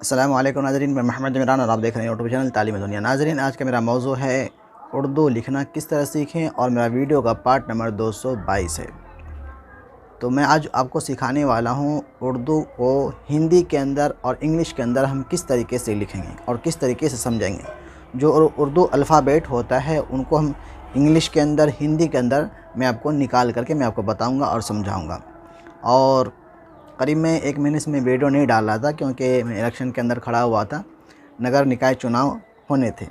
अस्सलामु अलैकुम नाज़रीन, मैं मोहम्मद इमरान और आप देख रहे हैं यूट्यूब चैनल तालीम दुनिया। नाज़रीन, आज का मेरा मौजू है उर्दू लिखना किस तरह सीखें और मेरा वीडियो का पार्ट नंबर 222 है। तो मैं आज आपको सिखाने वाला हूँ उर्दू को हिंदी के अंदर और इंग्लिश के अंदर हम किस तरीके से लिखेंगे और किस तरीके से समझेंगे। जो उर्दू अल्फ़ाबेट होता है उनको हम इंग्लिश के अंदर, हिंदी के अंदर मैं आपको निकाल करके मैं आपको बताऊँगा और समझाऊँगा। और करीब मैं 1 महीने से मैं वीडियो नहीं डाल रहा था क्योंकि मैं इलेक्शन के अंदर खड़ा हुआ था। नगर निकाय चुनाव होने थे,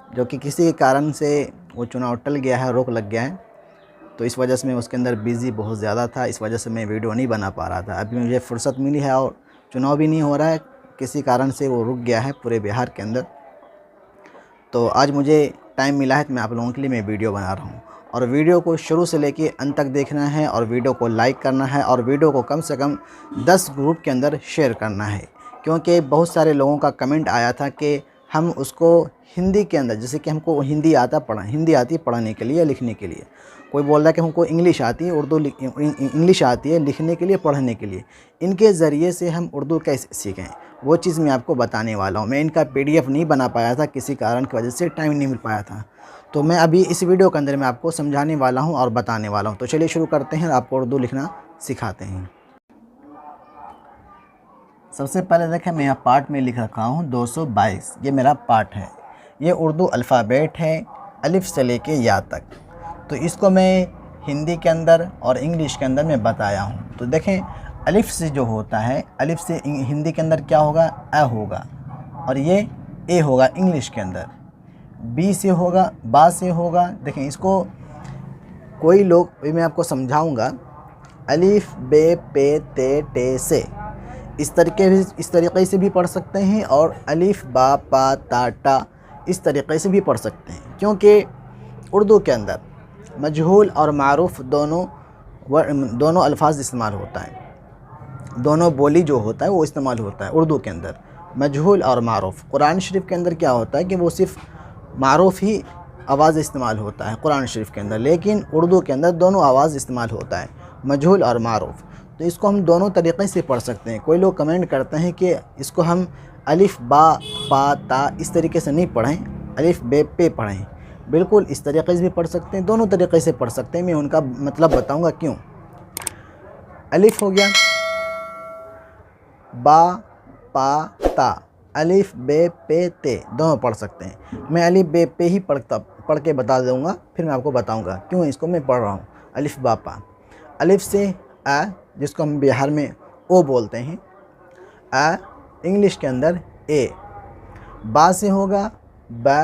जो कि किसी कारण से वो चुनाव टल गया है, रोक लग गया है। तो इस वजह से मैं उसके अंदर बिज़ी बहुत ज़्यादा था, इस वजह से मैं वीडियो नहीं बना पा रहा था। अभी मुझे फ़ुर्सत मिली है और चुनाव भी नहीं हो रहा है, किसी कारण से वो रुक गया है पूरे बिहार के अंदर। तो आज मुझे टाइम मिला है तो मैं आप लोगों के लिए मैं वीडियो बना रहा हूँ। और वीडियो को शुरू से लेके अंत तक देखना है और वीडियो को लाइक करना है और वीडियो को कम से कम 10 ग्रुप के अंदर शेयर करना है। क्योंकि बहुत सारे लोगों का कमेंट आया था कि हम उसको हिंदी के अंदर, जैसे कि हमको हिंदी हिंदी आती है पढ़ने के लिए, लिखने के लिए। कोई बोल रहा है कि हमको इंग्लिश आती है, इंग्लिश आती है लिखने के लिए, पढ़ने के लिए। इनके ज़रिए से हम उर्दू कैसे सीखें वो चीज़ मैं आपको बताने वाला हूँ। मैं इनका PDF नहीं बना पाया था, किसी कारण की वजह से टाइम नहीं मिल पाया था। तो मैं अभी इस वीडियो के अंदर मैं आपको समझाने वाला हूँ और बताने वाला हूँ। तो चलिए शुरू करते हैं, आपको उर्दू लिखना सिखाते हैं। सबसे पहले देखें, मैं यहाँ पार्ट में लिख रखा हूँ 222, ये मेरा पार्ट है। ये उर्दू अल्फ़ाबेट है अलिफ से लेके या तक। तो इसको मैं हिंदी के अंदर और इंग्लिश के अंदर मैं बताया हूँ। तो देखें, अलिफ से जो होता है, अलिफ से हिंदी के अंदर क्या होगा, अ होगा, और ये ए होगा इंग्लिश के अंदर। बी से होगा, बा से होगा। देखें, इसको कोई लोग भी मैं आपको समझाऊंगा, अलिफ बे पे ते टे से, इस तरीके से भी पढ़ सकते हैं, और अलिफ बा पा ता टा इस तरीके से भी पढ़ सकते हैं। क्योंकि उर्दू के अंदर मजहूल और मारूफ दोनों अल्फाज इस्तेमाल होता है, दोनों बोली जो होता है वो इस्तेमाल होता है उर्दू के अंदर, मजहूल और मारूफ। कुरान शरीफ के अंदर क्या होता है कि वो सिर्फ मारूफ ही आवाज़ इस्तेमाल होता है कुरान शरीफ के अंदर, लेकिन उर्दू के अंदर दोनों आवाज़ इस्तेमाल होता है, मजहूल और मारूफ। तो इसको हम दोनों तरीक़े से पढ़ सकते हैं। कोई लोग कमेंट करते हैं कि इसको हम अलिफ बा पा ता इस तरीके से नहीं पढ़ें, अलिफ बे पे पढ़ें। बिल्कुल इस तरीके से भी पढ़ सकते हैं, दोनों तरीके से पढ़ सकते हैं। मैं उनका मतलब बताऊँगा क्यों। अलिफ हो गया, बा पा ता, अलिफ बे पे ते दोनों पढ़ सकते हैं। मैं अलिफ बे पे ही पढ़ के बता दूँगा, फिर मैं आपको बताऊँगा क्यों इसको मैं पढ़ रहा हूँ। अलिफ बा पा, अलिफ से आ, जिसको हम बिहार में ओ बोलते हैं, आ इंग्लिश के अंदर ए। बा से होगा बा,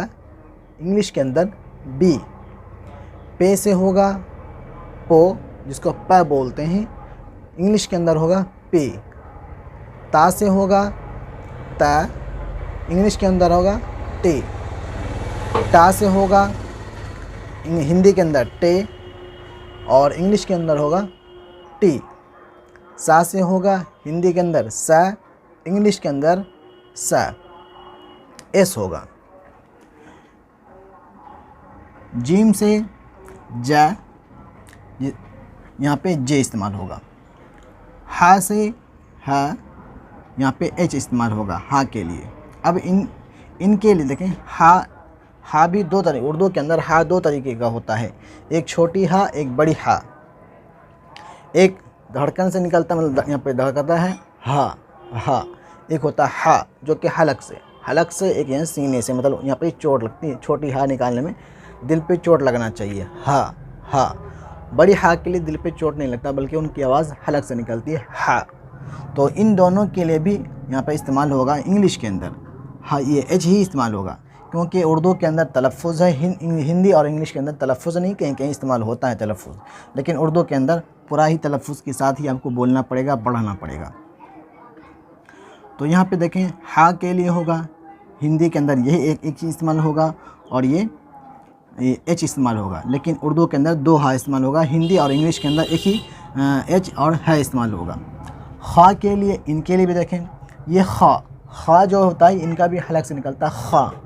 इंग्लिश के अंदर बी। पे से होगा पो, जिसको प बोलते हैं, इंग्लिश के अंदर होगा पी। ता से होगा ता, इंग्लिश के अंदर होगा टी। टा से होगा हिंदी के अंदर टे और इंग्लिश के अंदर होगा टी। सा से होगा हिंदी के अंदर सा, इंग्लिश के अंदर सा। एस होगा। जीम से जा, यहाँ पे जे इस्तेमाल होगा। हा से हा, यहाँ पे एच इस्तेमाल होगा हा के लिए। अब इनके लिए देखें, हा भी दो तरीके, उर्दू के अंदर हा दो तरीके का होता है, एक छोटी हा, एक बड़ी हा। एक धड़कन से निकलता, मतलब यहाँ पे धड़कता है हा। एक होता है हा जो कि हलक से, एक यहाँ सीने से, मतलब यहाँ पे चोट लगती है। छोटी हा निकालने में दिल पे चोट लगना चाहिए, हा। बड़ी हा के लिए दिल पे चोट नहीं लगता, बल्कि उनकी आवाज़ हलक से निकलती है, हा। तो इन दोनों के लिए भी यहाँ पे इस्तेमाल होगा इंग्लिश के अंदर, हाँ, ये एच ही इस्तेमाल होगा। क्योंकि उर्दू के अंदर तलफ़ुज़ है, हिंदी और इंग्लिश के अंदर तलफ़ुज़ नहीं, कहीं कहीं इस्तेमाल होता है तलफ़ुज़, लेकिन उर्दू के अंदर पूरा ही तलफ़ुज़ के साथ ही आपको बोलना पड़ेगा, पढ़ना पड़ेगा। तो यहाँ पे देखें, हा के लिए होगा हिंदी के अंदर यही एक चीज़ इस्तेमाल होगा, और ये एच इस्तेमाल होगा। लेकिन उर्दू के अंदर दो हा इस्तेमाल होगा, हिंदी और इंग्लिश के अंदर एक ही एच और है इस्तेमाल होगा। खा के लिए, इनके लिए भी देखें, ये खा जो होता है इनका भी हलक से निकलता है,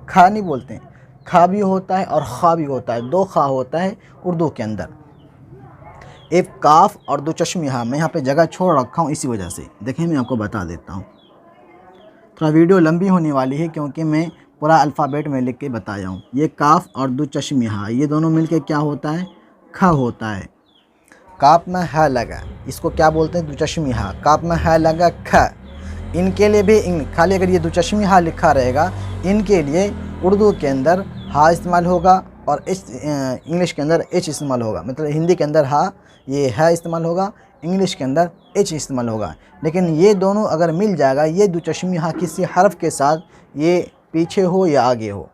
खा नहीं बोलते हैं, खा भी होता है और खा भी होता है, दो खा होता है उर्दू के अंदर। एक काफ और दो चश्मे हाँ, मैं यहाँ पे जगह छोड़ रखा हूँ इसी वजह से। देखें, मैं आपको बता देता हूँ। थोड़ा वीडियो लंबी होने वाली है क्योंकि मैं पूरा अल्फ़ाबेट में लिख के बताया हूँ। ये काफ और दो चश्मे हा, ये दोनों मिलके क्या होता है? ख होता है। काफ में है लगा, इसको क्या बोलते हैं? दुचश्मी हा। काफ में है लगा ख। इनके लिए भी खाली अगर ये दुचश्मी हा लिखा रहेगा, इनके लिए उर्दू के अंदर हा इस्तेमाल होगा और इंग्लिश के अंदर एच इस्तेमाल होगा। मतलब हिंदी के अंदर हा ये है इस्तेमाल होगा, इंग्लिश के अंदर एच इस्तेमाल होगा। लेकिन ये दोनों अगर मिल जाएगा, ये दुचश्मी हा किसी हर्फ के साथ ये पीछे हो या आगे हो,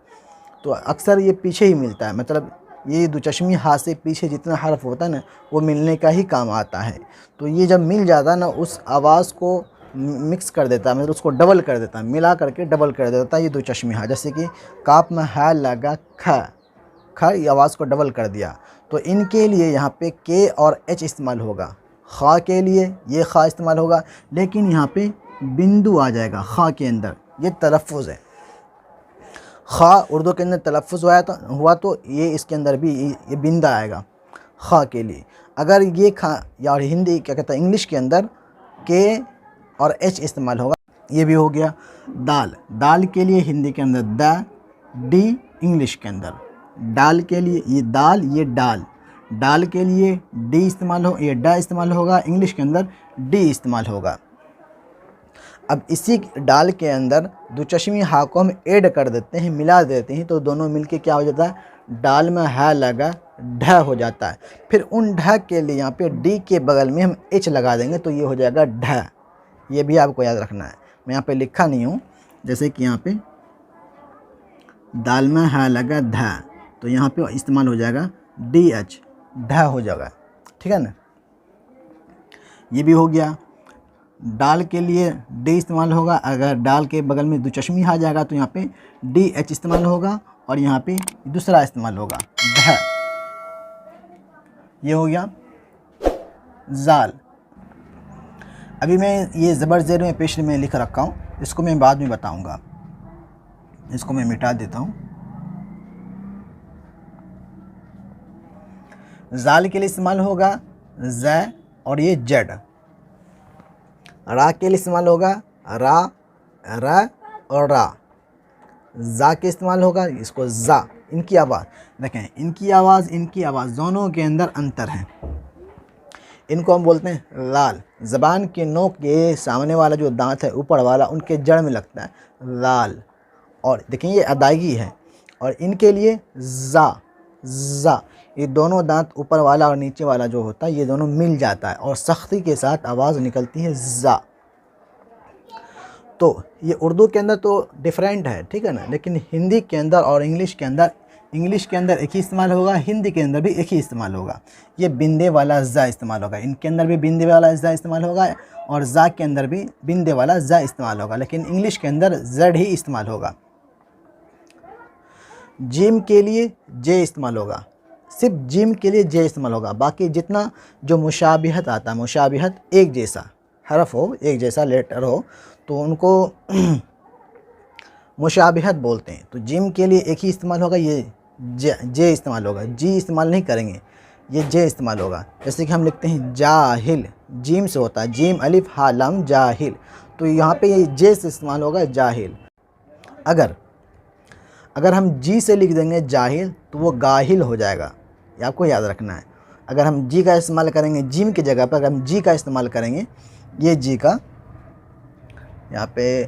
तो अक्सर ये पीछे ही मिलता है। मतलब ये दुचश्मी हा से पीछे जितना हर्फ होता है ना, वो मिलने का ही काम आता है। तो ये जब मिल जाता है ना, उस आवाज़ को मिक्स कर देता है, मतलब उसको डबल कर देता है, मिला करके डबल कर देता है ये दुचश्मी हा। जैसे कि काफ में है लगा ख, ख ये आवाज़ को डबल कर दिया। तो इनके लिए यहाँ पे के और एच इस्तेमाल होगा। खा के लिए ये खा इस्तेमाल होगा, लेकिन यहाँ पे बिंदु आ जाएगा खा के अंदर। ये तलफ़ुज़ है। खा उर्दू के अंदर तलफ़ुज़ हुआ तो ये इसके अंदर भी ये बिंदा आएगा खा के लिए। अगर ये खा या हिंदी क्या कहता है, इंग्लिश के अंदर के और एच इस्तेमाल होगा। ये भी हो गया। दाल, दाल के लिए हिंदी के अंदर द, डी इंग्लिश के अंदर। डाल के लिए ये दाल, ये डाल, डाल के लिए डी इस्तेमाल हो, ये डा इस्तेमाल होगा, इंग्लिश के अंदर डी इस्तेमाल होगा। अब इसी डाल के अंदर दुचश्मी हा को हम ऐड कर देते हैं, मिला देते हैं, तो दोनों मिलके क्या हो जाता है? डाल में है लगा ढ हो जाता है। फिर उन ढ के लिए यहाँ पे डी के बगल में हम एच लगा देंगे, तो ये हो जाएगा ढ। ये भी आपको याद रखना है। मैं यहाँ पे लिखा नहीं हूँ, जैसे कि यहाँ पे दाल में है लगा ध, तो यहाँ पे इस्तेमाल हो जाएगा डी एच, ढ हो जाएगा। ठीक है ना? ये भी हो गया। डाल के लिए डी इस्तेमाल होगा। अगर डाल के बगल में दुचश्मी आ जाएगा तो यहाँ पे डी एच इस्तेमाल होगा और यहाँ पे दूसरा इस्तेमाल होगा ढ। ये हो गया जाल। अभी मैं ये ज़बर ज़ेर में पेश में लिख रखा हूँ, इसको मैं बाद में बताऊँगा। इसको मैं मिटा देता हूँ। जाल के लिए इस्तेमाल होगा ज़ और ये जड। रा के लिए इस्तेमाल होगा रा, र और रा। जा के इस्तेमाल होगा इसको जा। इनकी आवाज़ देखें, इनकी आवाज़ दोनों के अंदर अंतर है। इनको हम बोलते हैं लाल। ज़बान के नोक के सामने वाला जो दांत है ऊपर वाला, उनके जड़ में लगता है लाल। और देखें ये अदायगी है। और इनके लिए जा, ये दोनों दांत ऊपर वाला और नीचे वाला जो होता है, ये दोनों मिल जाता है और सख्ती के साथ आवाज़ निकलती है जा। तो ये उर्दू के अंदर तो डिफरेंट है, ठीक है ना? लेकिन हिंदी के अंदर और इंग्लिश के अंदर एक ही इस्तेमाल होगा, हिंदी के अंदर भी एक ही इस्तेमाल होगा। ये बिंदे वाला ज़ा इस्तेमाल होगा। इनके अंदर भी बिंदे वाला ज़ा इस्तेमाल होगा और ज़ा के अंदर भी बिंदे वाला ज़ा इस्तेमाल होगा, लेकिन इंग्लिश के अंदर ज़ड ही इस्तेमाल होगा। जिम के लिए जे इस्तेमाल होगा, सिर्फ जिम के लिए जे इस्तेमाल होगा। बाकी जितना जो मुशाबिहत आता है, मुशाबिहत एक जैसा हरफ हो, एक जैसा लेटर हो, तो उनको मुशाबिहत बोलते हैं। तो जिम के लिए एक ही इस्तेमाल होगा, ये जे इस्तेमाल होगा। जी इस्तेमाल नहीं करेंगे, ये जे इस्तेमाल होगा। जैसे कि हम लिखते हैं जाहिल, जिम से होता है, जिम अलिफ हा लम जाहिल, तो यहाँ पे ये जे से इस्तेमाल होगा जाहिल। अगर हम जी से लिख देंगे जाहिल तो वो गाहिल हो जाएगा, ये आपको याद रखना है। अगर हम जी का इस्तेमाल करेंगे जिम की जगह पर, अगर हम जी का इस्तेमाल करेंगे, ये जी का यहाँ पे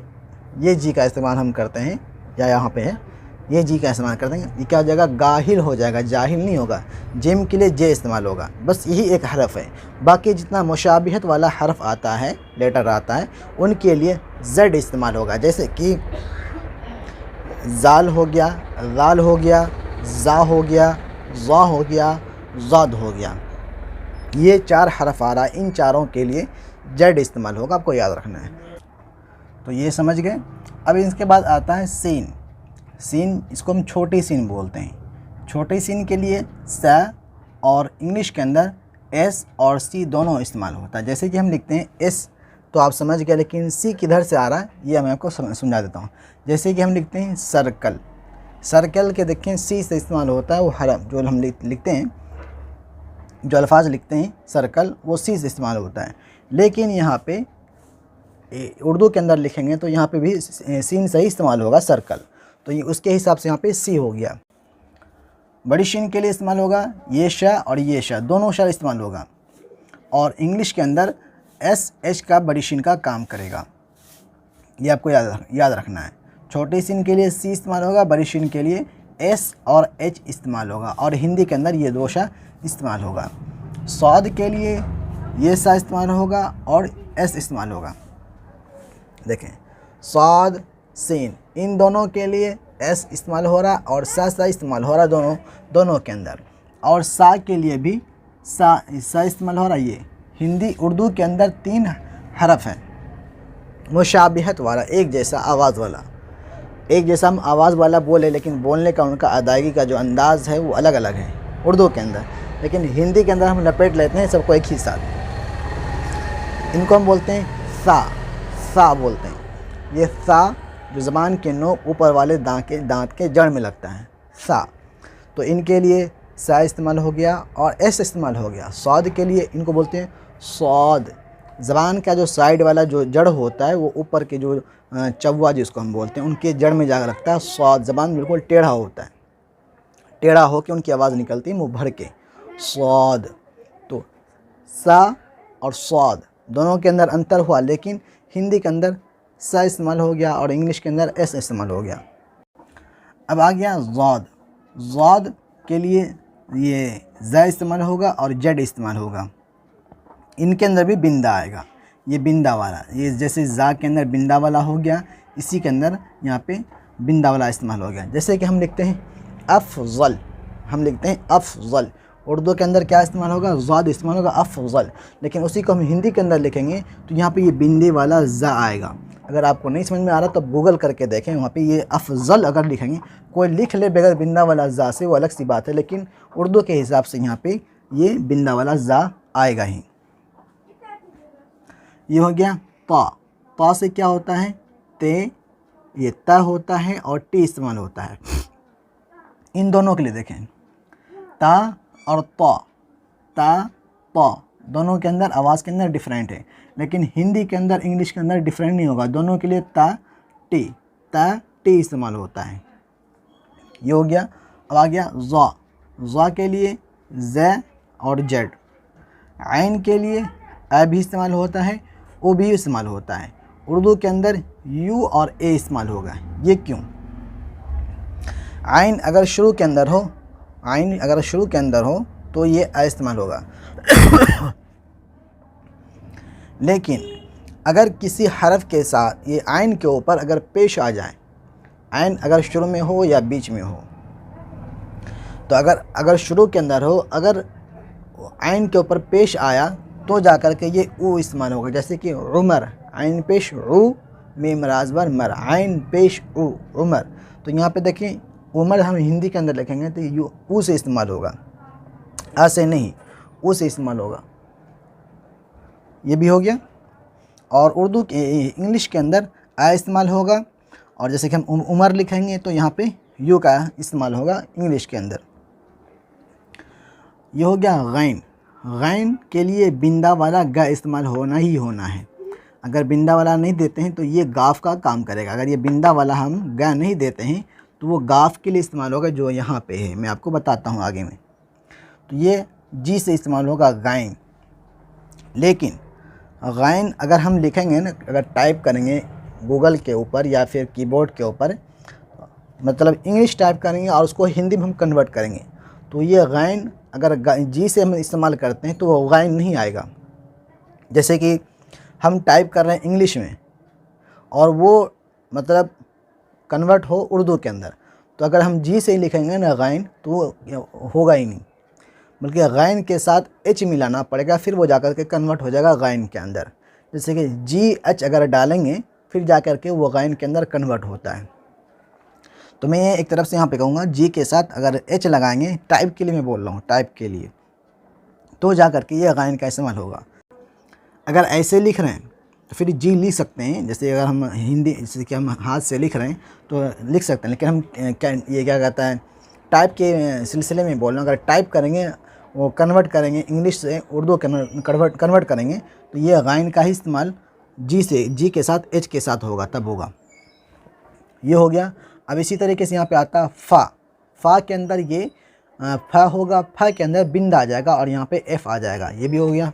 ये जी का इस्तेमाल हम करते हैं, या यहाँ पे है ये जी का इस्तेमाल करते हैं, ये क्या हो जाएगा? गाहिल हो जाएगा, जाहिल नहीं होगा। जिम के लिए जे इस्तेमाल होगा, बस यही एक हरफ है। बाकी जितना मुशाबिहत वाला हरफ आता है, लेटर आता है, उनके लिए जेड इस्तेमाल होगा। जैसे कि जाल हो गया, लाल हो गया, जा हो गया, ज़ा हो गया, ज़ाद हो गया। ये चार हरफ आ रहा है, इन चारों के लिए जेड इस्तेमाल होगा, आपको याद रखना है। तो ये समझ गए। अब इसके बाद आता है सीन। सीन, इसको हम छोटी सीन बोलते हैं। छोटी सीन के लिए स और इंग्लिश के अंदर एस और सी दोनों इस्तेमाल होता है। जैसे कि हम लिखते हैं एस, तो आप समझ गए, लेकिन सी किधर से आ रहा है ये मैं आपको समझा देता हूँ। जैसे कि हम लिखते हैं सर्कल, सर्कल के देखें सी से इस्तेमाल होता है। वो हरफ जो हम लिखते हैं, जो अल्फाज लिखते हैं सर्कल, वो सी से इस्तेमाल होता है। लेकिन यहाँ पे उर्दू के अंदर लिखेंगे तो यहाँ पे भी सीन सही इस्तेमाल होगा, सर्कल। तो ये उसके हिसाब से यहाँ पे सी हो गया। बड़ी शीन के लिए इस्तेमाल होगा ये शा और ये शा, दोनों शा इस्तेमाल होगा। और इंग्लिश के अंदर एस एच का बड़ी शीन का काम करेगा, ये आपको याद रखना है। छोटी शीन के लिए सी इस्तेमाल होगा, बड़ी शीन के लिए एस और एच इस्तेमाल होगा। और हिंदी के अंदर ये दो शा इस्तेमाल होगा। सौद के लिए ये सा इस्तेमाल होगा और एस इस्तेमाल होगा। देखें, सौद सीन, इन दोनों के लिए एस इस्तेमाल हो रहा और सा इस्तेमाल हो रहा दोनों के अंदर। और सा के लिए भी सा इस्तेमाल हो रहा। ये हिंदी उर्दू के अंदर 3 हरफ हैं मुशाबिहत वाला, एक जैसा आवाज़ वाला। एक जैसा हम आवाज़ वाला बोले, लेकिन बोलने का उनका अदायगी का जो अंदाज़ है वो अलग अलग है उर्दू के अंदर, लेकिन हिंदी के अंदर हम लपेट लेते हैं सबको एक ही साथ। इनको हम बोलते हैं सा बोलते हैं। ये सा जो ज़बान के नोक ऊपर वाले दांत के जड़ में लगता है, सा। तो इनके लिए सा इस्तेमाल हो गया और एस इस्तेमाल हो गया। सौद के लिए इनको बोलते हैं सौद। ज़बान का जो साइड वाला जो जड़ होता है वो ऊपर के जो चौवा जिसको हम बोलते हैं उनके जड़ में जाकर लगता है सौद। ज़बान बिल्कुल टेढ़ा होता है, टेढ़ा होकर उनकी आवाज़ निकलती है मुँह भर के, सौद। तो सा और सौद दोनों के अंदर अंतर हुआ, लेकिन हिंदी के अंदर सा इस्तेमाल हो गया और इंग्लिश के अंदर एस इस्तेमाल हो गया। अब आ गया ज़ौद। ज़ौद के लिए ये ज़ इस्तेमाल होगा और जेड इस्तेमाल होगा। इनके अंदर भी बिंदा आएगा, ये बिंदा वाला, ये जैसे ज़ा के अंदर बिंदा वाला हो गया, इसी के अंदर यहाँ पे बिंदा वाला इस्तेमाल हो गया। जैसे कि हम लिखते हैं अफ़ज़ल, हम लिखते हैं अफ़ज़ल। उर्दू के अंदर क्या इस्तेमाल होगा, ज़ाद इस्तेमाल होगा, अफ़ज़ल। लेकिन उसी को हम हिंदी के अंदर लिखेंगे तो यहाँ पे ये बिंदे वाला ज़ा आएगा। अगर आपको नहीं समझ में आ रहा तो गूगल करके देखें, वहाँ पे ये अफ़ज़ल अगर लिखेंगे, कोई लिख ले बगैर बिंदा वाला ज़ा से, वो अलग सी बात है, लेकिन उर्दू के हिसाब से यहाँ पे ये बिंदा वाला ज़ा आएगा ही। ये हो गया ता से क्या होता है, ते, ये ता होता है और टी इस्तेमाल होता है। इन दोनों के लिए देखें, ता और ता दोनों के अंदर आवाज़ के अंदर डिफरेंट है, लेकिन हिंदी के अंदर इंग्लिश के अंदर डिफरेंट नहीं होगा। दोनों के लिए ता टी इस्तेमाल होता है। ये हो गया। अब आ गया ज़ा के लिए ज़ और जेड। आइन के लिए आ भी इस्तेमाल होता है, ओ भी इस्तेमाल होता है। उर्दू के अंदर यू और ए इस्तेमाल होगा। ये क्यों? आइन अगर शुरू के अंदर हो तो ये आ इस्तेमाल होगा लेकिन अगर किसी हरफ के साथ ये आइन के ऊपर अगर पेश आ जाए, आइन अगर शुरू में हो या बीच में हो, तो अगर शुरू के अंदर हो, अगर आइन के ऊपर पेश आया तो जाकर के ये ऊ इस्तेमाल होगा। जैसे कि उमर, आइन पेश ऊ, मीम राज़बर मर, आइन पेश ऊ, उमर। तो यहाँ पे देखिए उमर हम हिंदी के अंदर लिखेंगे तो यू ऊ से इस्तेमाल होगा, आ से नहीं, ऊ से इस्तेमाल होगा। ये भी हो गया। और उर्दू के इंग्लिश के अंदर आ इस्तेमाल होगा, और जैसे कि हम उमर लिखेंगे तो यहाँ पे यू का इस्तेमाल होगा इंग्लिश के अंदर। ये हो गया गैन। गैन के लिए बिंदा वाला गा इस्तेमाल होना ही होना है। अगर बिंदा वाला नहीं देते हैं तो ये गाफ का काम करेगा। अगर ये बिंदा वाला हम गा नहीं देते हैं तो वो गाफ के लिए इस्तेमाल होगा, जो यहाँ पे है, मैं आपको बताता हूँ आगे में। तो ये जी से इस्तेमाल होगा गैन। लेकिन गैन अगर हम लिखेंगे ना, अगर टाइप करेंगे गूगल के ऊपर या फिर कीबोर्ड के ऊपर, मतलब इंग्लिश टाइप करेंगे और उसको हिंदी में हम कन्वर्ट करेंगे, तो ये गैन अगर जी से हम इस्तेमाल करते हैं तो वो गैन नहीं आएगा। जैसे कि हम टाइप कर रहे हैं इंग्लिश में और वो मतलब कन्वर्ट हो उर्दू के अंदर, तो अगर हम जी से ही लिखेंगे ना गैन तो वो होगा ही नहीं, बल्कि गैन के साथ एच मिलाना पड़ेगा, फिर वो जाकर के कन्वर्ट हो जाएगा गैन के अंदर। जैसे कि जी एच अगर डालेंगे फिर जाकर के वो गैन के अंदर कन्वर्ट होता है। तो मैं ये एक तरफ से यहाँ पे कहूँगा जी के साथ अगर एच लगाएंगे, टाइप के लिए मैं बोल रहा हूँ, टाइप के लिए, तो जाकर के ये गैन का इस्तेमाल होगा। अगर ऐसे लिख रहे हैं तो फिर जी लिख सकते हैं, जैसे अगर हम हिंदी, जैसे कि हम हाथ से लिख रहे हैं तो लिख सकते हैं, लेकिन हम ये क्या कहता है, टाइप के सिलसिले में बोल रहे हैं। अगर टाइप करेंगे, वो कन्वर्ट करेंगे इंग्लिश से उर्दू कन्वर्ट करेंगे, तो ये गैन का ही इस्तेमाल जी के साथ एच के साथ होगा तब होगा। ये हो गया। अब इसी तरीके से यहाँ पे आता है फ़ा। फ़ा के अंदर ये फ़ा होगा, फ़ा के अंदर बिंद आ जाएगा और यहाँ पे एफ़ आ जाएगा। ये भी हो गया।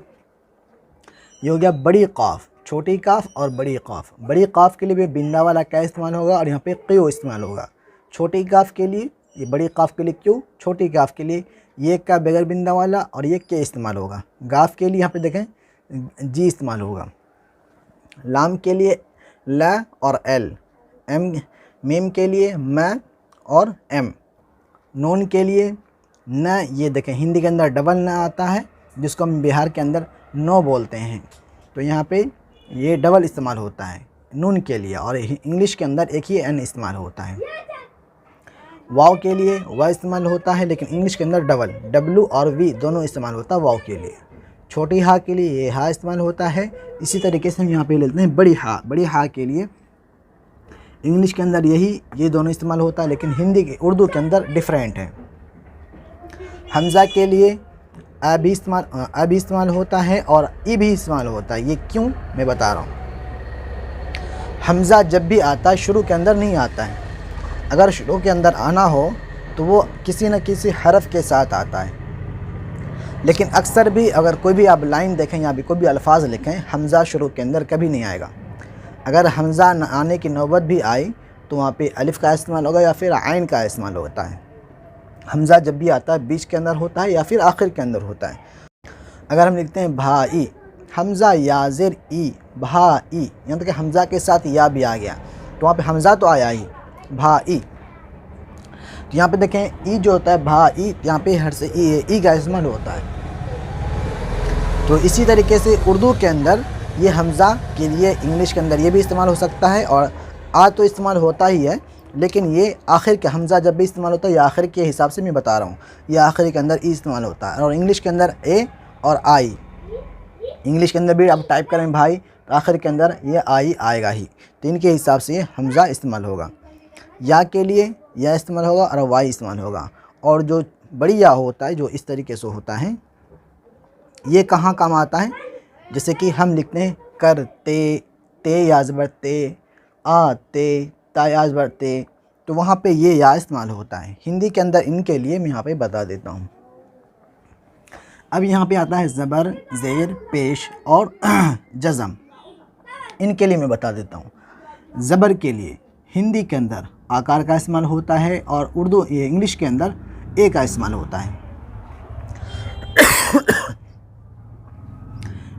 ये हो गया बड़ी क़ाफ़, छोटी काफ और बड़ी क़ाफ़। बड़ी क़ाफ़ के लिए भी बिंदा वाला क्या इस्तेमाल होगा और यहाँ पे क़्यू इस्तेमाल होगा। छोटी काफ के लिए, ये बड़ी काफ के लिए क्यू, छोटी काफ के लिए ये का बगैर बिंदा वाला और ये के इस्तेमाल होगा। गाफ के लिए यहाँ पे देखें जी इस्तेमाल होगा। लाम के लिए ला और एल। मीम के लिए म और एम। नून के लिए न। ये देखें हिंदी के अंदर डबल न आता है जिसको हम बिहार के अंदर नो बोलते हैं, तो यहाँ पे ये डबल इस्तेमाल होता है नून के लिए, और इंग्लिश के अंदर एक ही एन इस्तेमाल होता है। वाव के लिए वाव इस्तेमाल होता है लेकिन इंग्लिश के अंदर डबल डब्लू और वी दोनों इस्तेमाल होता है वाव के लिए। छोटी हा के लिए ये हा इस्तेमाल होता है। इसी तरीके से हम यहाँ पे लेते हैं बड़ी हा। बड़ी हा के लिए इंग्लिश के अंदर ये दोनों इस्तेमाल होता है लेकिन उर्दू के अंदर डिफरेंट है। हमज़ा के लिए आ भी इस्तेमाल होता है और ई भी इस्तेमाल होता है। ये क्यों मैं बता रहा हूँ। हमज़ा जब भी आता है शुरू के अंदर नहीं आता है। अगर शुरू के अंदर आना हो तो वो किसी न किसी हरफ के साथ आता है, लेकिन अक्सर भी अगर कोई भी आप लाइन देखें या भी कोई भी अल्फाज लिखें, हमज़ा शुरू के अंदर कभी नहीं आएगा। अगर हमज़ा न आने की नौबत भी आई तो वहाँ पे अलिफ़ का इस्तेमाल होगा या फिर आइन का इस्तेमाल होता है। हमज़ा जब भी आता है बीच के अंदर होता है या फिर आखिर के अंदर होता है। अगर हम लिखते हैं भाई, हमज़ा या ज़ेर ई भाई, यहाँ तक हमज़ा के साथ या भी आ गया तो वहाँ पे हमज़ा तो आया ही भाई। तो यहाँ पे देखें ई जो होता है भाई, यहाँ पे हर से ई का इस्तेमाल होता है। तो इसी तरीके से उर्दू के अंदर ये हमज़ा के लिए इंग्लिश के अंदर ये भी इस्तेमाल हो सकता है, और आ तो इस्तेमाल होता ही है लेकिन ये आखिर के हमज़ा जब भी इस्तेमाल होता है या आखिर के हिसाब से मैं बता रहा हूँ, ये आखिर के अंदर ई इस्तेमाल होता है। और इंग्लिश के अंदर ए और आई, इंग्लिश के अंदर भी आप टाइप करें भाई तो आखिर के अंदर ये आई आएगा ही, तो इनके हिसाब से ये हमज़ा इस्तेमाल होगा। या के लिए या इस्तेमाल होगा और वाई इस्तेमाल होगा। और जो बड़ी या होता है जो इस तरीके से होता है, ये कहाँ काम आता है, जैसे कि हम लिखते हैं करते, ते याज बढ़ते, आते, ता याज बढ़ते, तो वहाँ पे ये या इस्तेमाल होता है। हिंदी के अंदर इनके लिए मैं यहाँ पे बता देता हूँ। अब यहाँ पे आता है ज़बर, ज़ेर, पेश और जज़म। इनके लिए मैं बता देता हूँ। ज़बर के लिए हिंदी के अंदर आकार का इस्तेमाल होता है और इंग्लिश के अंदर ए का इस्तेमाल होता है।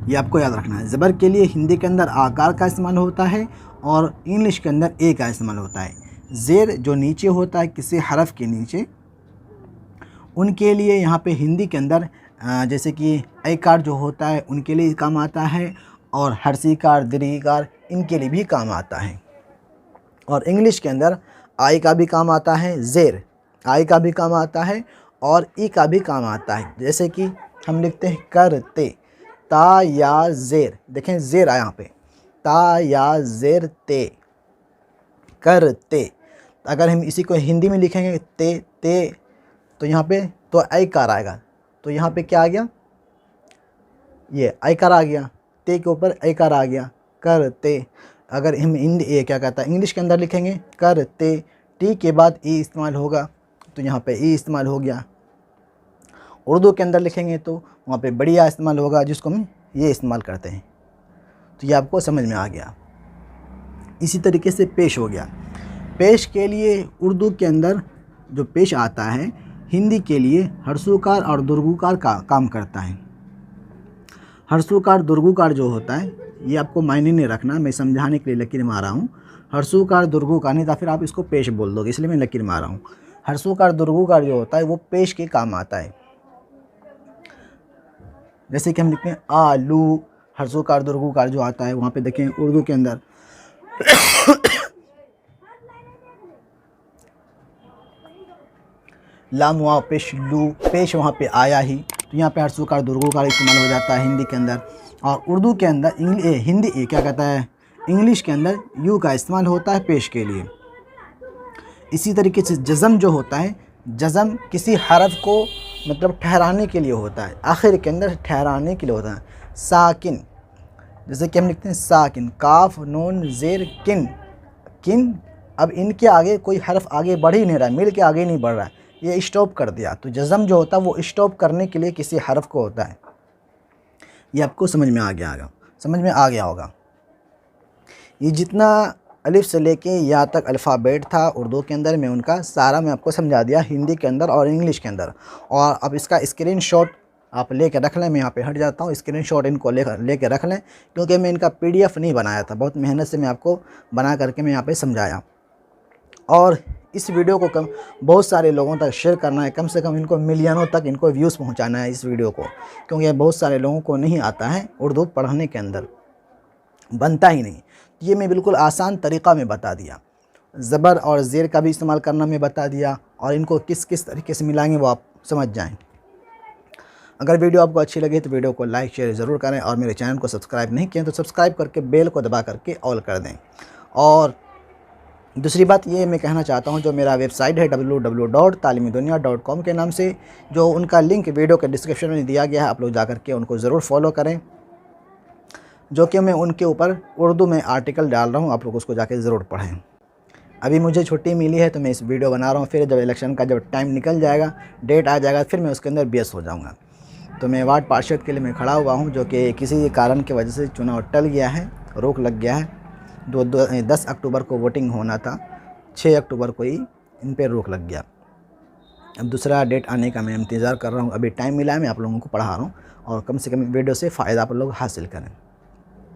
ये आपको याद रखना है। ज़बर के लिए हिंदी के अंदर आकार का इस्तेमाल होता है और इंग्लिश के अंदर ए का इस्तेमाल होता है। ज़ेर जो नीचे होता है किसी हरफ के नीचे, उनके लिए यहाँ पे हिंदी के अंदर जैसे कि ऐकार जो होता है उनके लिए काम आता है, और हर्षीकार, दीर्घिकार इनके लिए भी काम आता है। और इंग्लिश के अंदर आई का भी काम आता है, ज़ेर आई का भी काम आता है और ई का भी काम आता है। जैसे कि हम लिखते हैं करते, ता या ज़ेर, देखें ज़ेर आया यहाँ पे, ता या ज़ेर ते, करते। अगर हम इसी को हिंदी में लिखेंगे ते तो यहाँ पे तो ऐकार आएगा, तो यहाँ पे क्या आ गया, ये ऐकार आ गया, ते के ऊपर ऐकार आ गया, करते। अगर हम ये क्या कहता है इंग्लिश के अंदर लिखेंगे करते, टी के बाद ई इस्तेमाल होगा तो यहाँ पे ई इस्तेमाल हो गया। उर्दू के अंदर लिखेंगे तो वहाँ पे बढ़िया इस्तेमाल होगा जिसको हम ये इस्तेमाल करते हैं। तो ये आपको समझ में आ गया। इसी तरीके से पेश हो गया। पेश के लिए उर्दू के अंदर जो पेश आता है हिंदी के लिए हर्षोकार और दुर्गुकार का काम करता है। हर्षोकार दुर्गुकार जो होता है ये आपको मायने नहीं रखना, मैं समझाने के लिए लकीर मारा हूँ। हर्षोकार दुर्गुकार नहीं था फिर आप इसको पेश बोल दोगे, इसलिए मैं लकीर मारा हूँ। हर्षोकार दुर्गुकार जो होता है वो पेश के काम आता है। जैसे कि हम लिखते हैं आलू, हर्षोकार दुर्गुकार जो आता है वहाँ पे देखें उर्दू के अंदर लाम वाव पेश लू, पेश वहाँ पे आया ही, तो यहाँ पे हर्षोकार दुर्गुकार इस्तेमाल हो जाता है हिंदी के अंदर। और उर्दू के अंदर हिंदी क्या कहता है इंग्लिश के अंदर यू का इस्तेमाल होता है पेश के लिए। इसी तरीके से जज़म जो होता है, जज़म किसी हरफ को मतलब ठहराने के लिए होता है, आखिर के अंदर ठहराने के लिए होता है। साकिन, जैसे कि हम लिखते हैं साकिन, काफ नून ज़ेर किन, किन। अब इनके आगे कोई हर्फ आगे बढ़ ही नहीं रहा है, मिल के आगे नहीं बढ़ रहा है, ये स्टॉप कर दिया। तो जज़म जो होता है वो स्टॉप करने के लिए किसी हर्फ को होता है। ये आपको समझ में आ गया होगा। ये जितना अलिफ से लेके या तक अल्फ़ाबेट था उर्दू के अंदर में, उनका सारा मैं आपको समझा दिया हिंदी के अंदर और इंग्लिश के अंदर। और अब इसका स्क्रीनशॉट आप लेके रख लें। मैं यहाँ पे हट जाता हूँ, स्क्रीनशॉट इनको लेके रख लें, क्योंकि मैं इनका PDF नहीं बनाया था, बहुत मेहनत से मैं आपको बना करके मैं यहाँ पे समझाया। और इस वीडियो को बहुत सारे लोगों तक शेयर करना है, कम से कम इनको मिलियनों तक इनको व्यूज़ पहुँचाना है इस वीडियो को, क्योंकि बहुत सारे लोगों को नहीं आता है उर्दू पढ़ने के अंदर, बनता ही नहीं। ये मैं बिल्कुल आसान तरीक़ा में बता दिया। ज़बर और ज़ेर का भी इस्तेमाल करना मैं बता दिया, और इनको किस किस तरीके से मिलाएंगे वो आप समझ जाएं। अगर वीडियो आपको अच्छी लगे तो वीडियो को लाइक शेयर ज़रूर करें, और मेरे चैनल को सब्सक्राइब नहीं किए तो सब्सक्राइब करके बेल को दबा करके ऑल कर दें। और दूसरी बात ये मैं कहना चाहता हूँ, जो मेरा वेबसाइट है www.taalimidunia.com के नाम से, जो उनका लिंक वीडियो के डिस्क्रिप्शन में दिया गया है, आप लोग जा करके उनको ज़रूर फॉलो करें, जो कि मैं उनके ऊपर उर्दू में आर्टिकल डाल रहा हूँ, आप लोग उसको जाके ज़रूर पढ़ें। अभी मुझे छुट्टी मिली है तो मैं इस वीडियो बना रहा हूँ, फिर जब इलेक्शन का जब टाइम निकल जाएगा, डेट आ जाएगा, फिर मैं उसके अंदर व्यस्त हो जाऊँगा। तो मैं वार्ड पार्षद के लिए मैं खड़ा हुआ हूँ, जो कि किसी कारण की वजह से चुनाव टल गया है, रोक लग गया है। 10 अक्टूबर को वोटिंग होना था, 6 अक्टूबर को ही इन पर रोक लग गया। अब दूसरा डेट आने का मैं इंतज़ार कर रहा हूँ। अभी टाइम मिला है, मैं आप लोगों को पढ़ा रहा हूँ, और कम से कम वीडियो से फ़ायदा आप लोग हासिल करें।